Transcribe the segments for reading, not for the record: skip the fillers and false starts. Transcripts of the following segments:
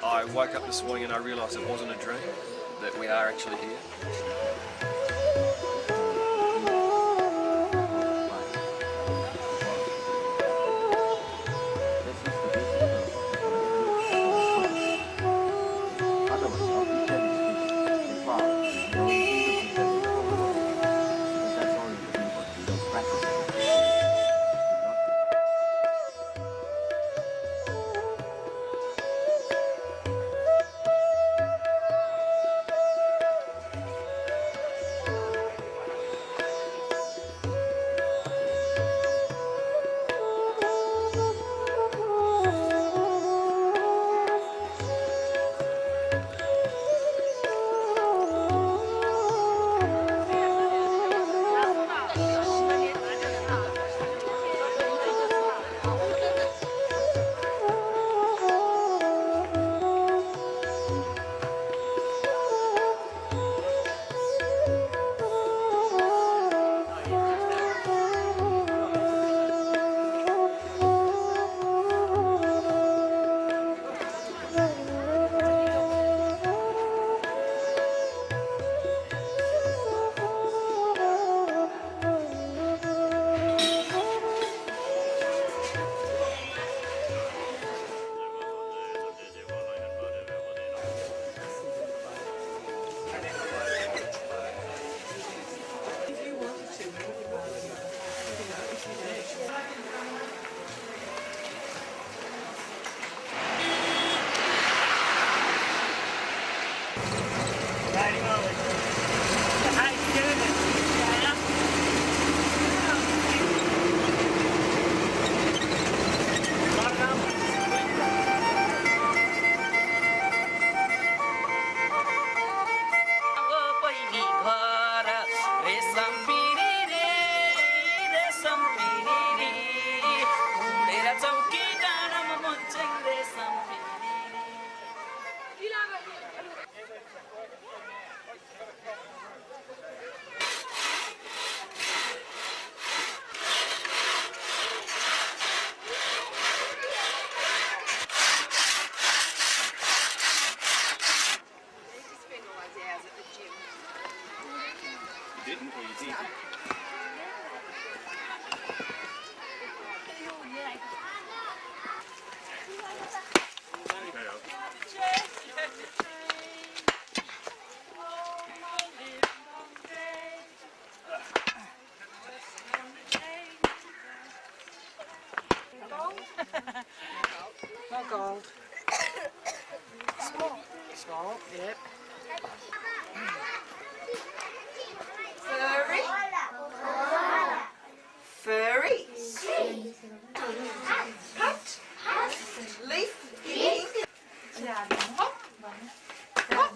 I woke up this morning and I realised it wasn't a dream, that we are actually here. More gold. Small. Small, yep. Furry. Furry. Cut. Leaf. Hop. Hop.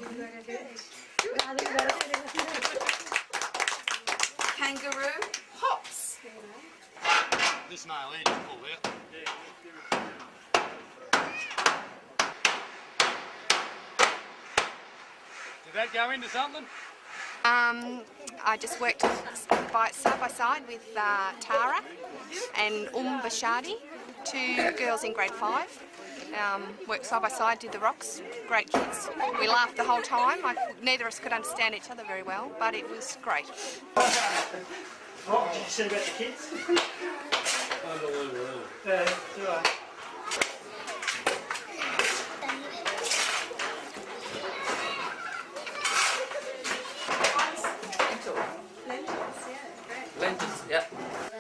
Kangaroo. Hops. This nail here just pulled out. Did that go into something? I just worked side by side with Tara and Bashadi, two girls in grade 5. Worked side by side, did the rocks, great kids. We laughed the whole time. Neither of us could understand each other very well, but it was great. What did you say about the kids? Unbelievable. Do I? Lentils, yeah.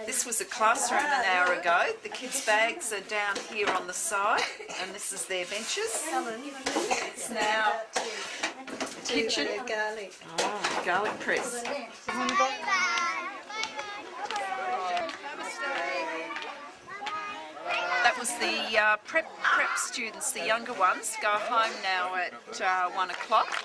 This was a classroom an hour ago. The kids' bags are down here on the side, and this is their benches. It's now kitchen. Garlic. Oh, garlic press. That was the prep students, the younger ones, go home now at 1 o'clock.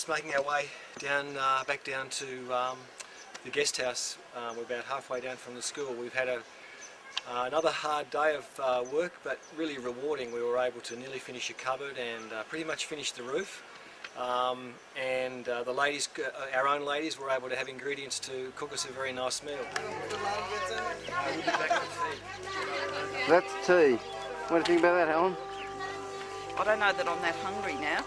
just making our way down, back down to the guest house. We're about halfway down from the school. We've had another hard day of work, but really rewarding. We were able to nearly finish a cupboard and pretty much finish the roof. And the ladies, our own ladies, were able to have ingredients to cook us a very nice meal. We'll be back for tea. That's tea. What do you think about that, Helen? I don't know that I'm that hungry now.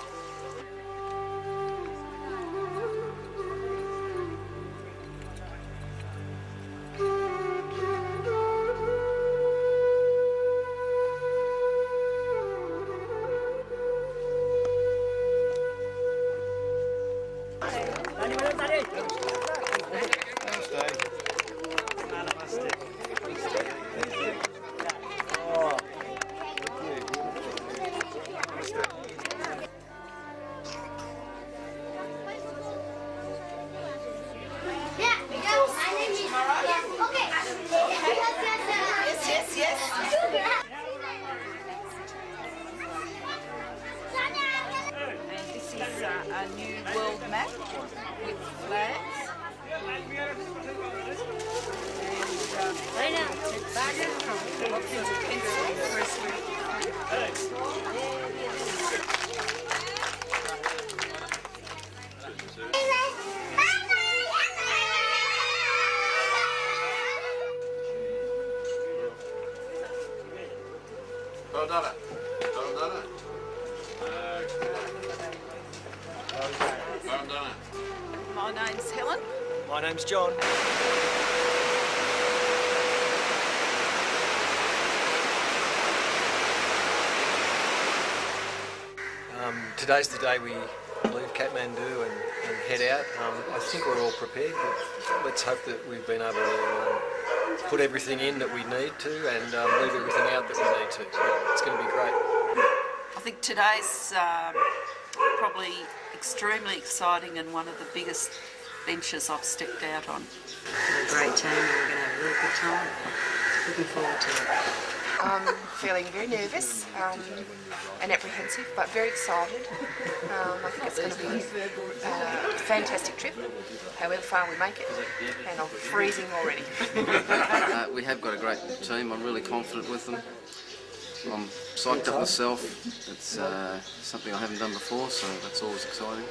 A new world map with flags. And lots of pencils. Well done it. Well done it. Well done it. My name's Helen. My name's John. Today's the day we leave Kathmandu and head out. I think we're all prepared, but let's hope that we've been able to put everything in that we need to and leave everything out that we need to. It's going to be great. I think today's probably extremely exciting and one of the biggest ventures I've stepped out on. A great team, and we're going to have a really good time. Looking forward to it. Feeling very nervous and apprehensive, but very excited. I think it's going to be a fantastic trip, however far we make it, and I'm freezing already. We have got a great team. I'm really confident with them. I'm psyched up myself. It's something I haven't done before, so that's always exciting.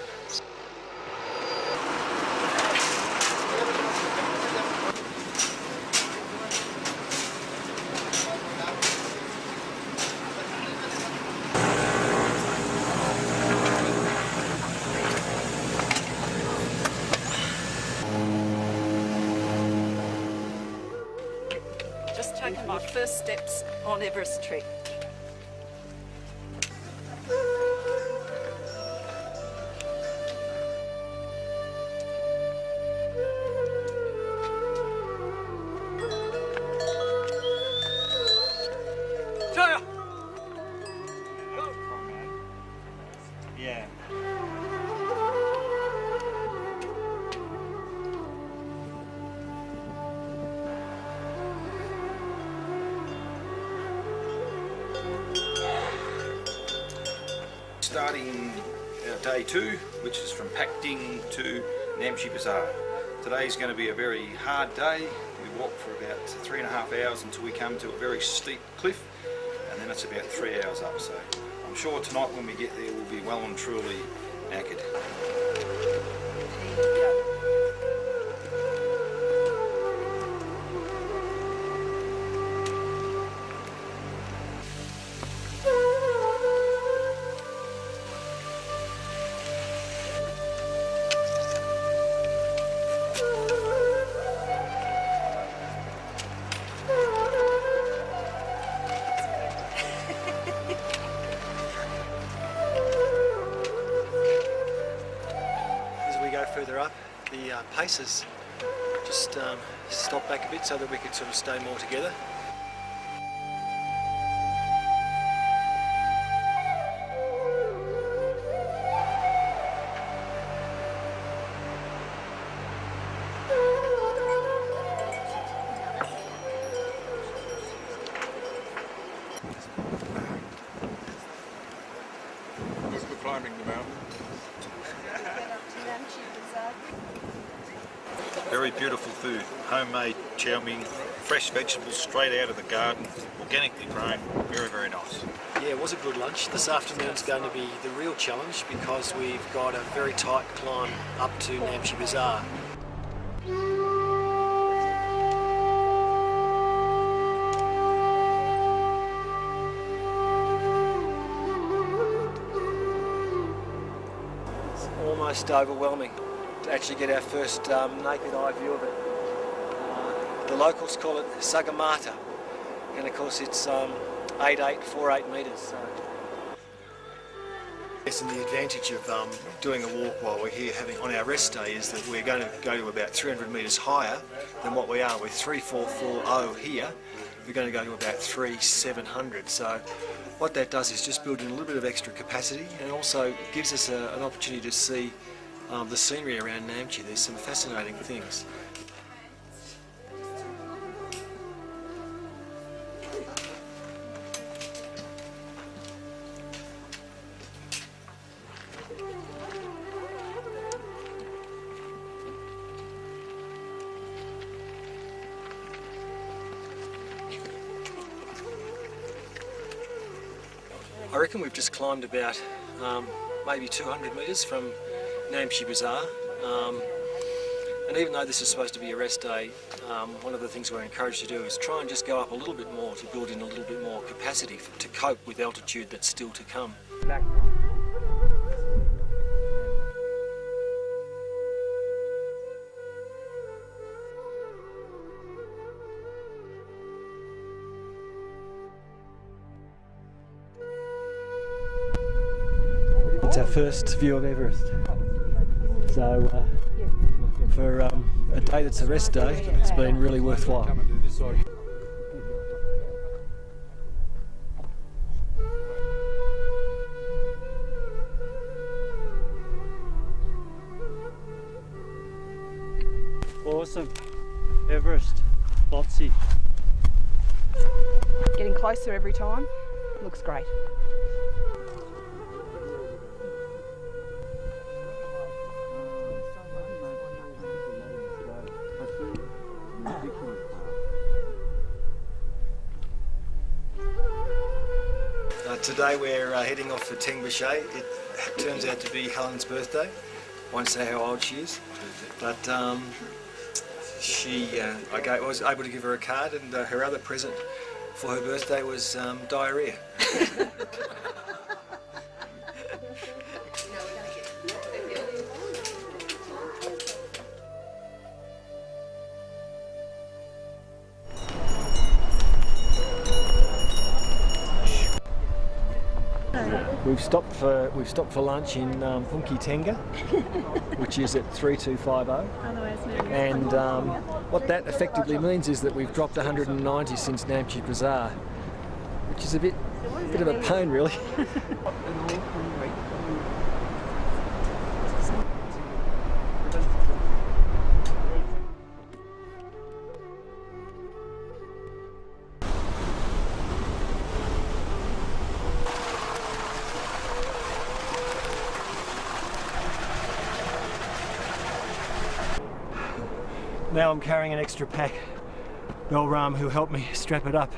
Just taken my first steps on Everest trek. Yeah. Starting day 2, which is from Pakding to Namche Bazaar. Today's going to be a very hard day. We walk for about 3.5 hours until we come to a very steep cliff, and then it's about 3 hours up. So I'm sure tonight when we get there we'll be well and truly knackered. Further up, the paces just stop back a bit so that we could sort of stay more together. Good for climbing the mountain. very beautiful food. Homemade chow mein, fresh vegetables straight out of the garden, organically grown. Very, very nice. Yeah, it was a good lunch. This afternoon's going to be the real challenge because we've got a very tight climb up to Namche Bazaar. It's almost overwhelming to actually get our first naked eye view of it. The locals call it Sagamata, and of course it's 8848 metres. So. Yes, and the advantage of doing a walk while we're here on our rest day is that we're going to go to about 300 metres higher than what we are. We're 3440 here, we're going to go to about 3700. So what that does is just build in a little bit of extra capacity, and also gives us an opportunity to see the scenery around Namche. There's some fascinating things. I reckon we've just climbed about maybe 200 metres from Namche Bazaar, and even though this is supposed to be a rest day, one of the things we're encouraged to do is try and just go up a little bit more to build in a little bit more capacity to cope with altitude that's still to come. It's our first view of Everest. So for a day that's a rest day, it's been really worthwhile. Awesome. Everest. Lotsy. Getting closer every time. Looks great. Today we're heading off for Teng Bichet. It turns out to be Helen's birthday. Won't say how old she is, but I was able to give her a card, and her other present for her birthday was diarrhea. We've stopped for lunch in Punki Tenga, which is at 3250. And what that effectively means is that we've dropped 190 since Namche Bazaar, which is a bit of a pain, really. Now I'm carrying an extra pack. Belram, who helped me strap it up,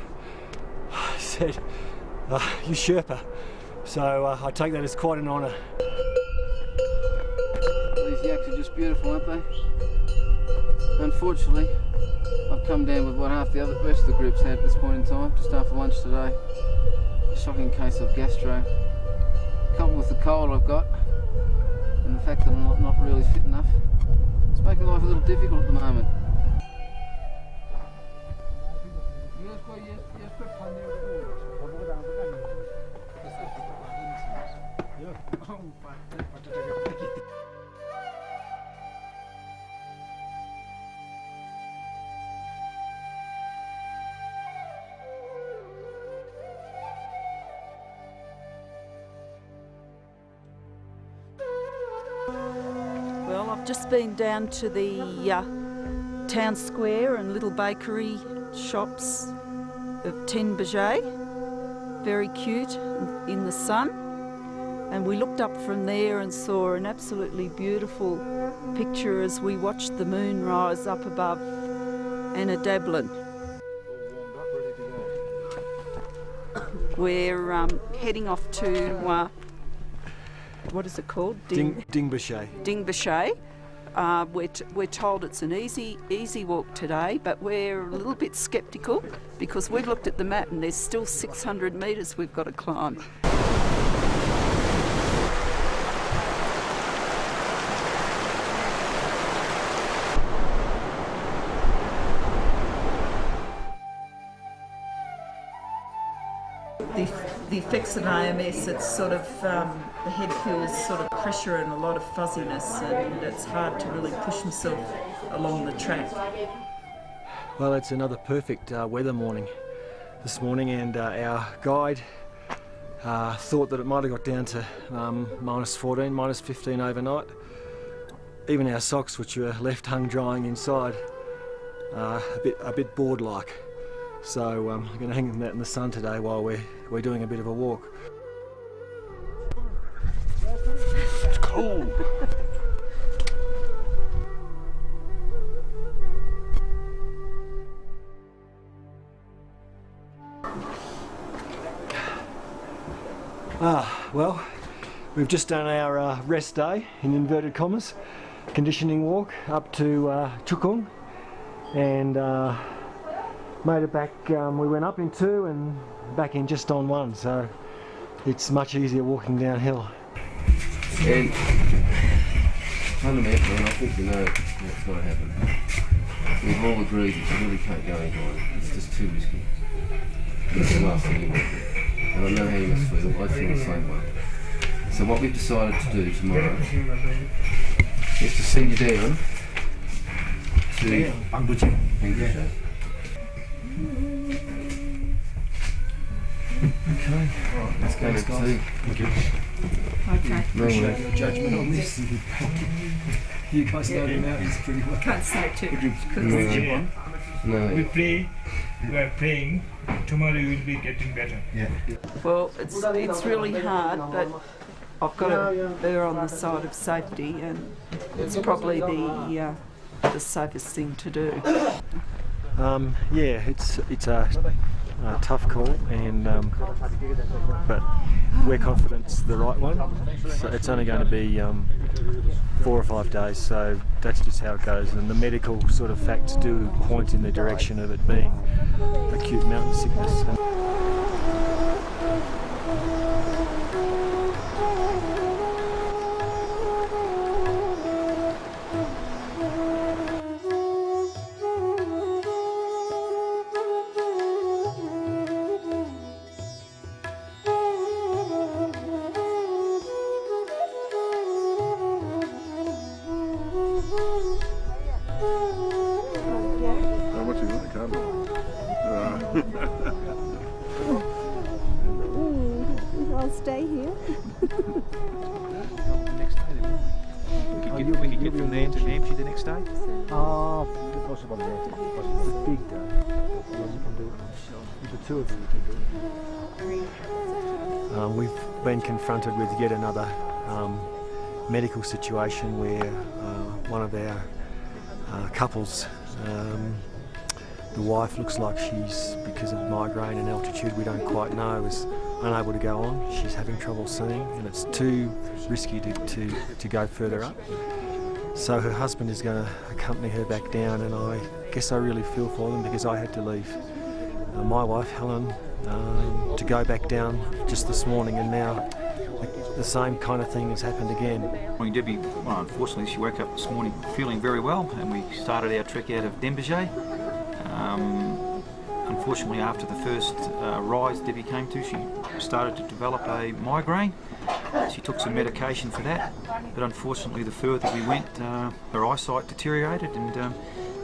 said, "You Sherpa." So I take that as quite an honour. These yaks are just beautiful, aren't they? Unfortunately, I've come down with what half the rest of the group's had at this point in time, just after lunch today. A shocking case of gastro. Coupled with the cold I've got, and the fact that I'm not really fit enough. It's making life a little difficult at the moment. Well, I've just been down to the town square and little bakery shops of Teng Bichet. Very cute in the sun. And we looked up from there and saw an absolutely beautiful picture as we watched the moon rise up above Annadablin. We're heading off to, what is it called? Dingbashay. Dingbashay. We're told it's an easy walk today, but we're a little bit sceptical because we've looked at the map and there's still 600 metres we've got to climb. The effects of AMS, it's sort of, the head feels sort of pressure and a lot of fuzziness, and it's hard to really push himself along the track. Well, it's another perfect weather morning this morning, and our guide thought that it might have got down to minus 14, minus 15 overnight. Even our socks, which were left hung drying inside, a bit board-like. So I'm going to hang them out in the sun today while we're doing a bit of a walk. It's cold. Well, we've just done our rest day, in inverted commas, conditioning walk up to Chukung, and made it back. We went up in 2 and back in just on 1, so it's much easier walking downhill. And fundamentally, I think you know what's going to happen. We've all agreed that you really can't go anywhere. It's just too risky. It's the last thing you want to do. And I know how you must feel. I feel the same way. So what we've decided to do tomorrow is to send you down to Edinburgh. Okay. Right, let's go next guys. Thank you. Okay. No Judgment on this. You guys know the mountains pretty well. Can't say too much because No. We pray, we are praying, tomorrow you will be getting better. Yeah. well, it's really hard, but I've got to err on the side of safety, and it's probably the safest thing to do. Yeah, it's a tough call, and but we're confident it's the right one. So it's only going to be 4 or 5 days, so that's just how it goes. And the medical sort of facts do point in the direction of it being acute mountain sickness. I'll stay here. We could get from there to Namchi the next day? Possible. It's a big day. The two of them can do it. We've been confronted with yet another medical situation where one of our couples, the wife looks like she's, because of migraine and altitude we don't quite know, is unable to go on. She's having trouble seeing, and it's too risky to go further up. So her husband is going to accompany her back down, and I guess I really feel for them because I had to leave my wife Helen to go back down just this morning, and now the same kind of thing has happened again. Debbie, well, unfortunately, she woke up this morning feeling very well, and we started our trek out of Dingbashay. Unfortunately, after the first rise Debbie came to, she started to develop a migraine. She took some medication for that, but unfortunately the further we went, her eyesight deteriorated, and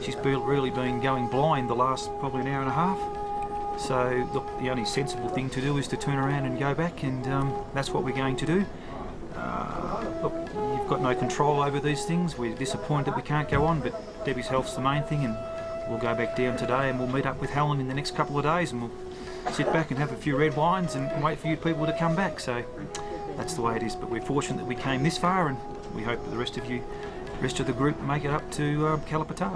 she's really been going blind the last probably an hour and a half. So look, the only sensible thing to do is to turn around and go back, and that's what we're going to do. Look, you've got no control over these things. We're disappointed that we can't go on, but Debbie's health's the main thing, and we'll go back down today, and we'll meet up with Helen in the next couple of days, and we'll sit back and have a few red wines and wait for you people to come back. So that's the way it is. But we're fortunate that we came this far, and we hope that the rest of the group make it up to Kalapata.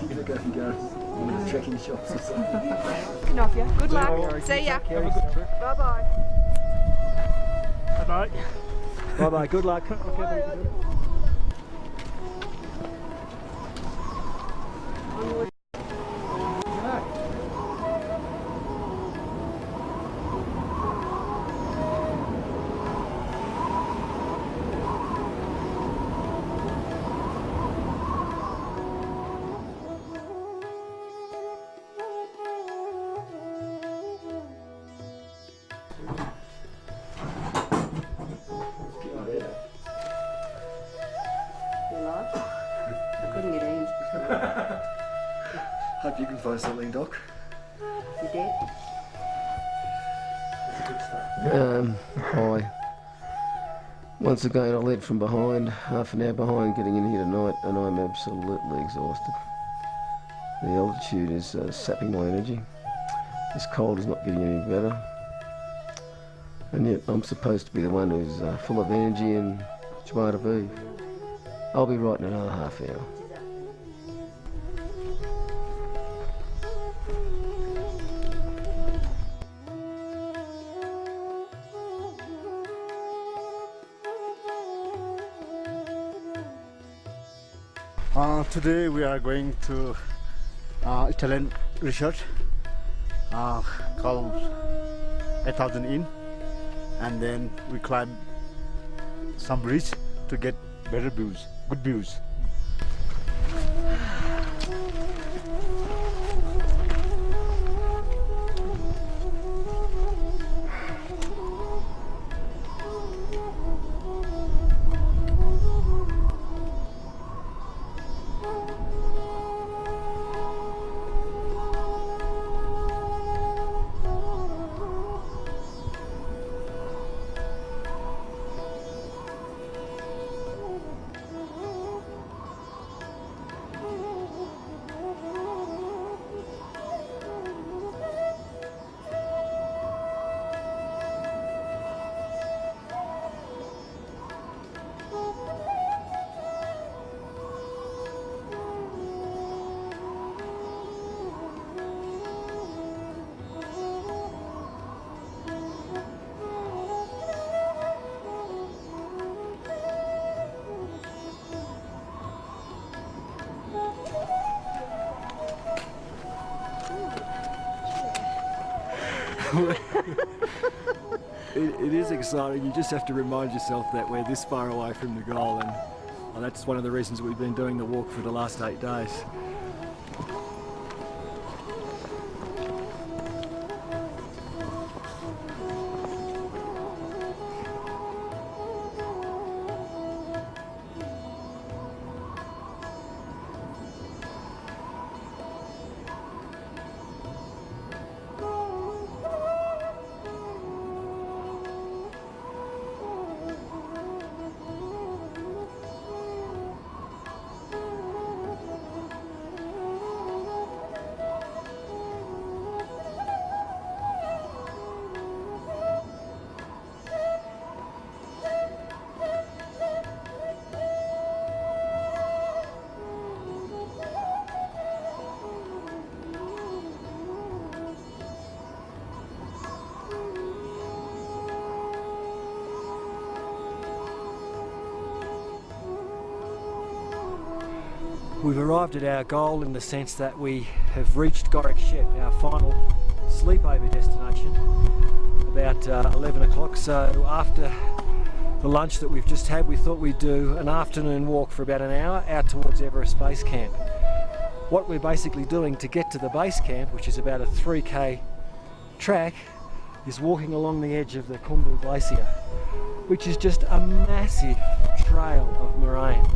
You're going to go and go one of the trekking shops or something. Good off you. Good luck. See ya. Bye bye. Bye bye. Bye bye, good luck. I couldn't get in. Hope you can find something, Doc. You did? Hi. Once again, I led from behind, half an hour behind getting in here tonight, and I'm absolutely exhausted. The altitude is sapping my energy. This cold is not getting any better. And yet I'm supposed to be the one who's full of energy and joie de vivre. I'll be right in another half hour. Today we are going to Italian resort called 8,000 Inn, and then we climb some bridge to get better views, good views. It is exciting. You just have to remind yourself that we're this far away from the goal, and that's one of the reasons we've been doing the walk for the last 8 days. We've arrived at our goal in the sense that we have reached Gorrick Shep, our final sleepover destination, about 11 o'clock. So after the lunch that we've just had, we thought we'd do an afternoon walk for about an hour out towards Everest Base Camp. What we're basically doing to get to the base camp, which is about a 3k track, is walking along the edge of the Khumbu Glacier, which is just a massive trail of moraine.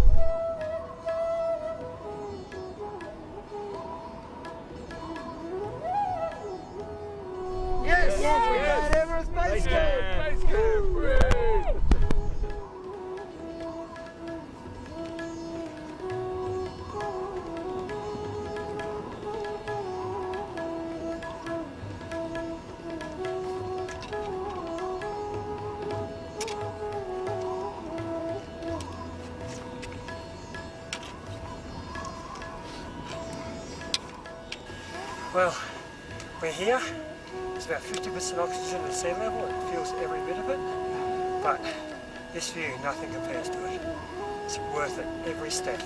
Well, we're here. It's about 50% oxygen at sea level. It feels every bit of it. But this view, nothing compares to it. It's worth it every step.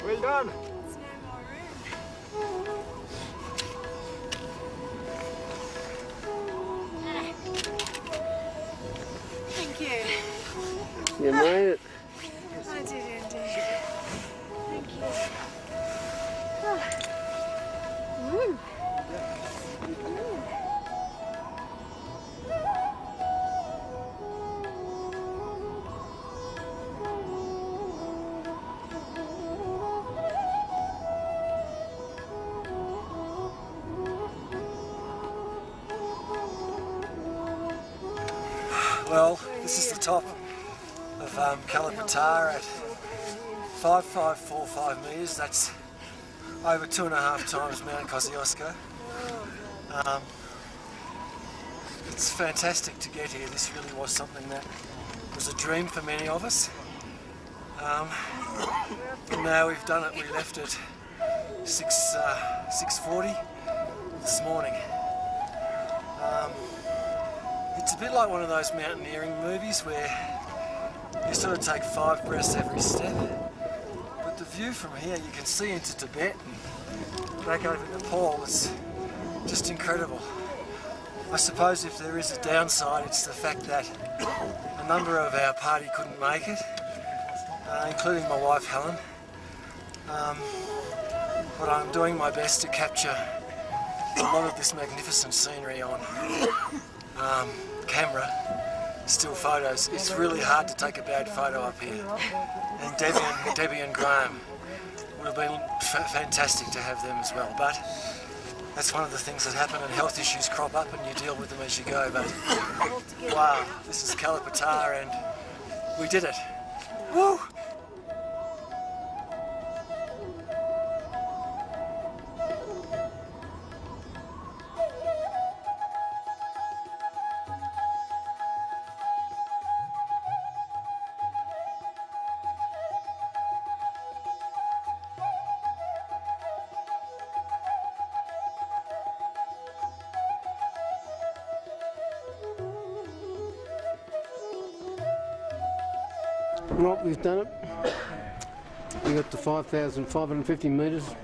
Well done. Thank you. You made it. I did indeed. Thank you. Woo. Well, this is the top of Calapatar at 5,545 metres. That's over 2.5 times Mount Kosciuszko. It's fantastic to get here. This really was something that was a dream for many of us. Now we've done it. We left at 6:40 this morning. It's a bit like one of those mountaineering movies where you sort of take 5 breaths every step. But the view from here, you can see into Tibet and back over Nepal. It's just incredible. I suppose if there is a downside, it's the fact that a number of our party couldn't make it, including my wife Helen. But I'm doing my best to capture a lot of this magnificent scenery on camera, still photos. It's really hard to take a bad photo up here. And Debbie and Graham would have been fantastic to have them as well. But that's one of the things that happen, and health issues crop up and you deal with them as you go. But wow, this is Calapatar and we did it. Woo! Well, we've done it. We got to 5,550 metres.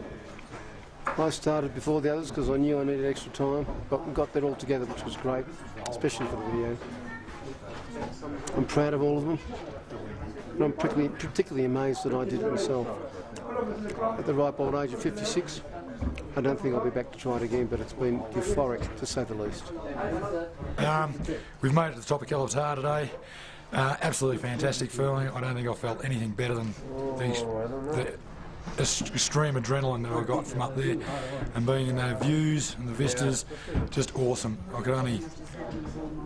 I started before the others because I knew I needed extra time, but we got that all together, which was great, especially for the video. I'm proud of all of them, and I'm particularly amazed that I did it myself. At the ripe old age of 56, I don't think I'll be back to try it again, but it's been euphoric, to say the least. We've made it to the top of Calapatar today. Absolutely fantastic feeling. I don't think I've felt anything better than the extreme adrenaline that I got from up there, and being in the views and the vistas, just awesome. I could only,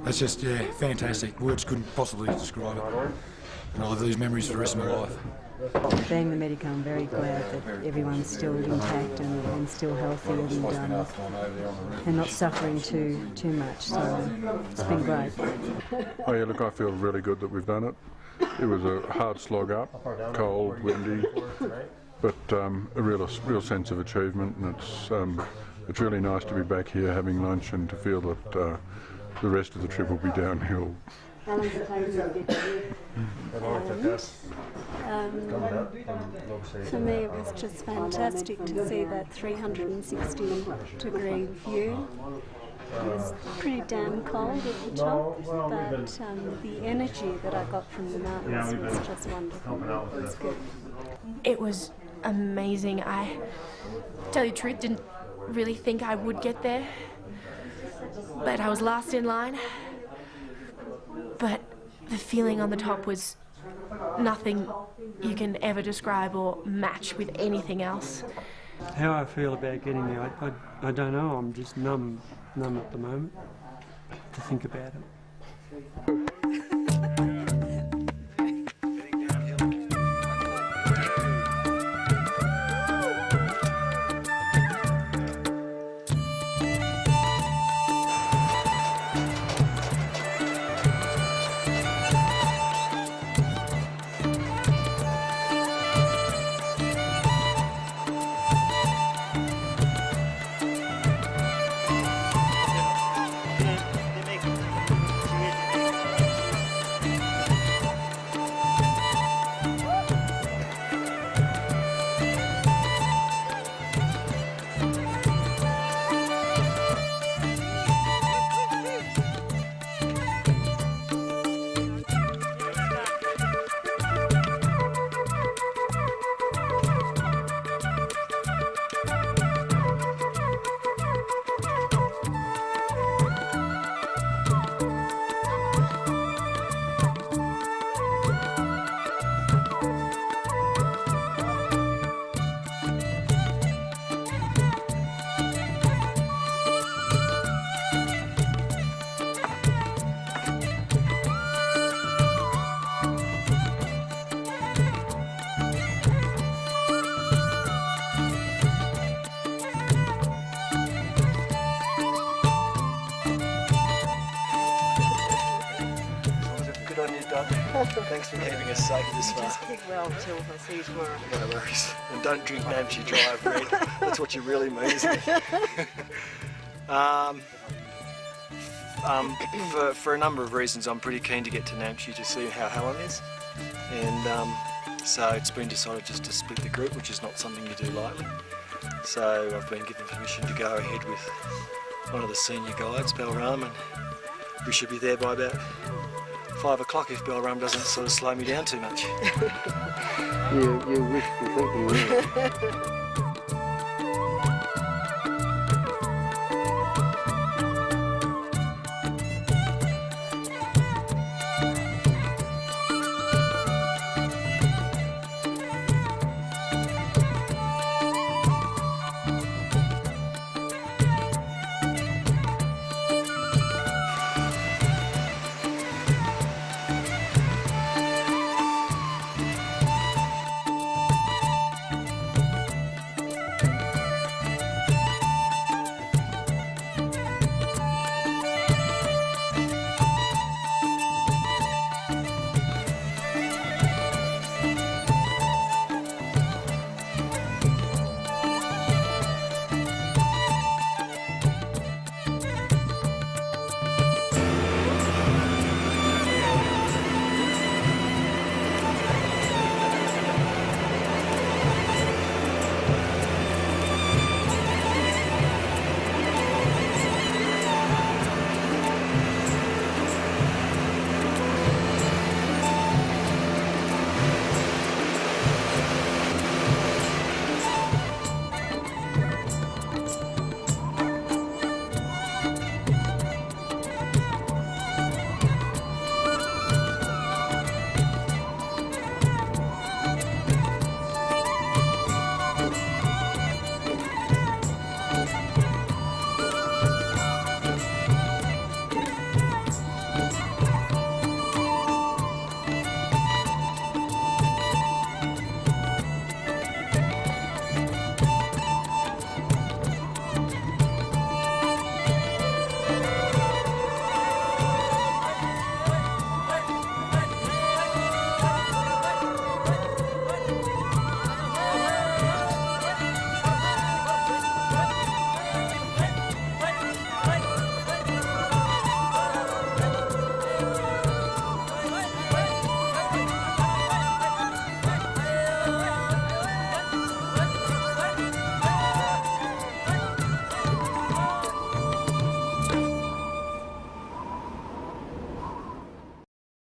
it's just, yeah, fantastic. Words couldn't possibly describe it. And I'll have these memories for the rest of my life. Being the medic, I'm very glad that everyone's still intact and still healthy and not suffering too much. So it's been great. Oh yeah, look, I feel really good that we've done it. It was a hard slog up, cold, windy, but a real sense of achievement, and it's really nice to be back here having lunch and to feel that the rest of the trip will be downhill. For me it was just fantastic to see that 360-degree view. It was pretty damn cold at the top, but the energy that I got from the mountains was just wonderful. It was good. It was amazing. I, tell you the truth, didn't really think I would get there, but I was last in line. But the feeling on the top was nothing you can ever describe or match with anything else. How I feel about getting there, I don't know. I'm just numb at the moment to think about it. Thanks for keeping us safe this far. Just keep well till I see you tomorrow. No worries. And don't drink Namche Drive Red. That's what you really mean, isn't it? For a number of reasons, I'm pretty keen to get to Namche to see how Helen is. And so it's been decided just to split the group, which is not something you do lightly. So I've been given permission to go ahead with one of the senior guides, Balram, and we should be there by about 5 o'clock if Balram doesn't sort of slow me down too much. You're wishful thinking, aren't you?